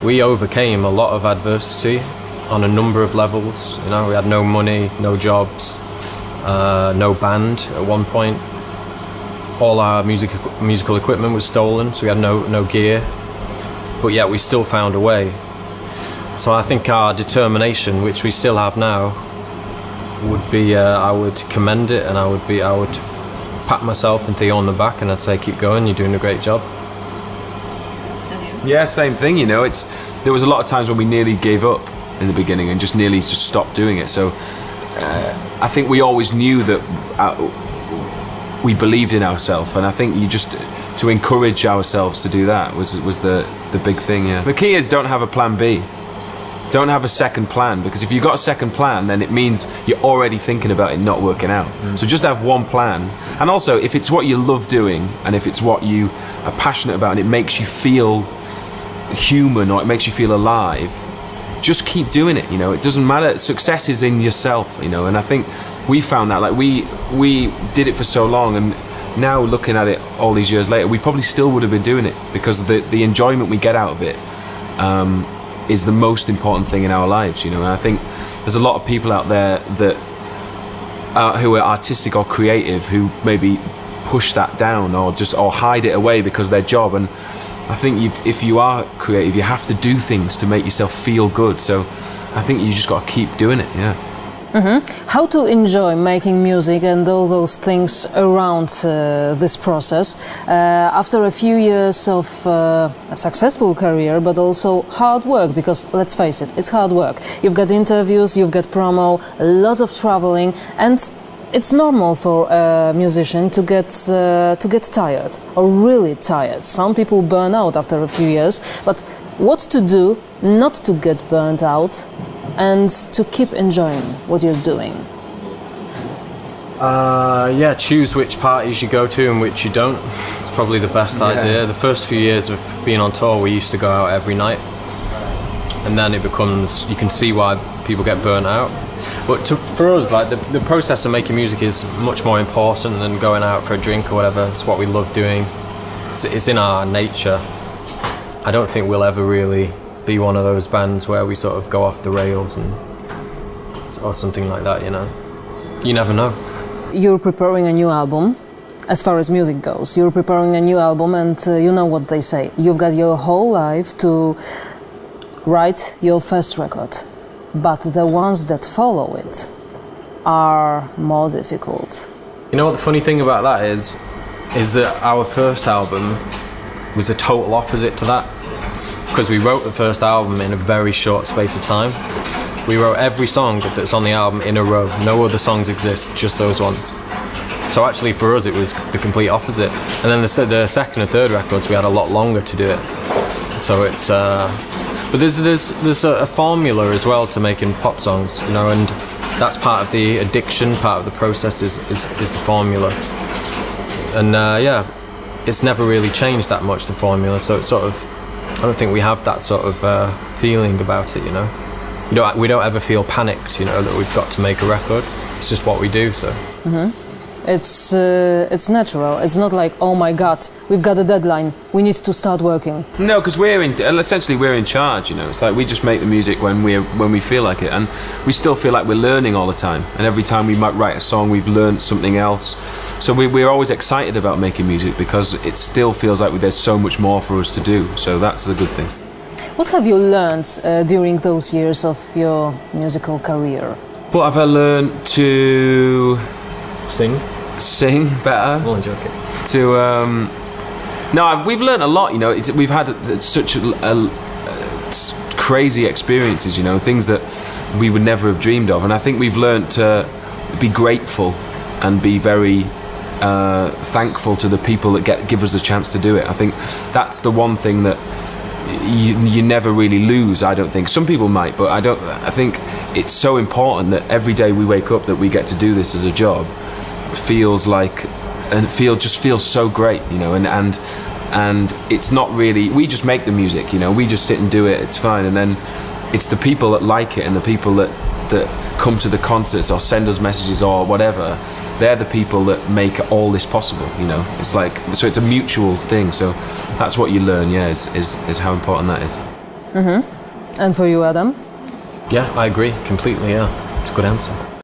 We overcame a lot of adversity on a number of levels. You know, we had no money, no jobs, no band at one point. All our musical equipment was stolen, so we had no gear. But yet we still found a way. So I think our determination, which we still have now, would be, I would commend it, and I would pat myself and Theo on the back and I'd say, keep going, you're doing a great job. Yeah, same thing, you know. There was a lot of times when we nearly gave up in the beginning and just nearly just stopped doing it. So I think we always knew that we believed in ourselves, and I think to encourage ourselves to do that was the big thing. Yeah. The key is don't have a plan B. Don't have a second plan, because if you've got a second plan, then it means you're already thinking about it not working out. So just have one plan. And also, if it's what you love doing and if it's what you are passionate about and it makes you feel human or it makes you feel alive, just keep doing it. You know, it doesn't matter. Success is in yourself. You know, and I think we found that. Like we did it for so long, and now looking at it all these years later, we probably still would have been doing it because the enjoyment we get out of it is the most important thing in our lives, you know. And I think there's a lot of people out there that who are artistic or creative who maybe push that down or hide it away because their job. And I think if you are creative, you have to do things to make yourself feel good. So I think you just got to keep doing it. Yeah. Mm-hmm. How to enjoy making music and all those things around this process after a few years of a successful career, but also hard work, because let's face it, it's hard work. You've got interviews, you've got promo, lots of traveling, and it's normal for a musician to get tired, or really tired. Some people burn out after a few years, but what to do not to get burnt out and to keep enjoying what you're doing? Choose which parties you go to and which you don't. It's probably the best idea. The first few years of being on tour, we used to go out every night, and then it becomes, you can see why people get burnt out. But for us, like the process of making music is much more important than going out for a drink or whatever. It's what we love doing. It's in our nature. I don't think we'll ever really be one of those bands where we sort of go off the rails or something like that, you know. You never know. You're preparing a new album, as far as music goes. You're preparing a new album, and you know what they say. You've got your whole life to write your first record, but the ones that follow it are more difficult. You know what the funny thing about that is that our first album was a total opposite to that. Because we wrote the first album in a very short space of time. We wrote every song that's on the album in a row. No other songs exist, just those ones. So actually for us it was the complete opposite. And then the second and third records we had a lot longer to do it. So it's but there's a formula as well to making pop songs, you know, and that's part of the addiction, part of the process is the formula. And it's never really changed that much, the formula. So it's sort of, I don't think we have that sort of feeling about it, you know. We don't ever feel panicked, you know, that we've got to make a record. It's just what we do, so. Mm-hmm. It's natural. It's not like, oh my God, we've got a deadline, we need to start working. No, because essentially we're in charge, you know. It's like we just make the music when we feel like it, and we still feel like we're learning all the time. And every time we might write a song, we've learned something else. So we're always excited about making music because it still feels like there's so much more for us to do. So that's a good thing. What have you learned during those years of your musical career? What have I learned? To sing better. I'm only joking. We've learned a lot, you know. We've had such crazy experiences, you know, things that we would never have dreamed of. And I think we've learned to be grateful and be very thankful to the people that give us the chance to do it. I think that's the one thing that you never really lose, I don't think. Some people might, but I think it's so important that every day we wake up that we get to do this as a job feels so great, you know, and it's not really, we just make the music, you know, we just sit and do it, it's fine, and then it's the people that like it and the people that come to the concerts or send us messages or whatever, they're the people that make all this possible, you know. It's like, so it's a mutual thing, so that's what you learn, is how important that is. And for you, Adam? Yeah, I agree completely. Yeah, it's a good answer.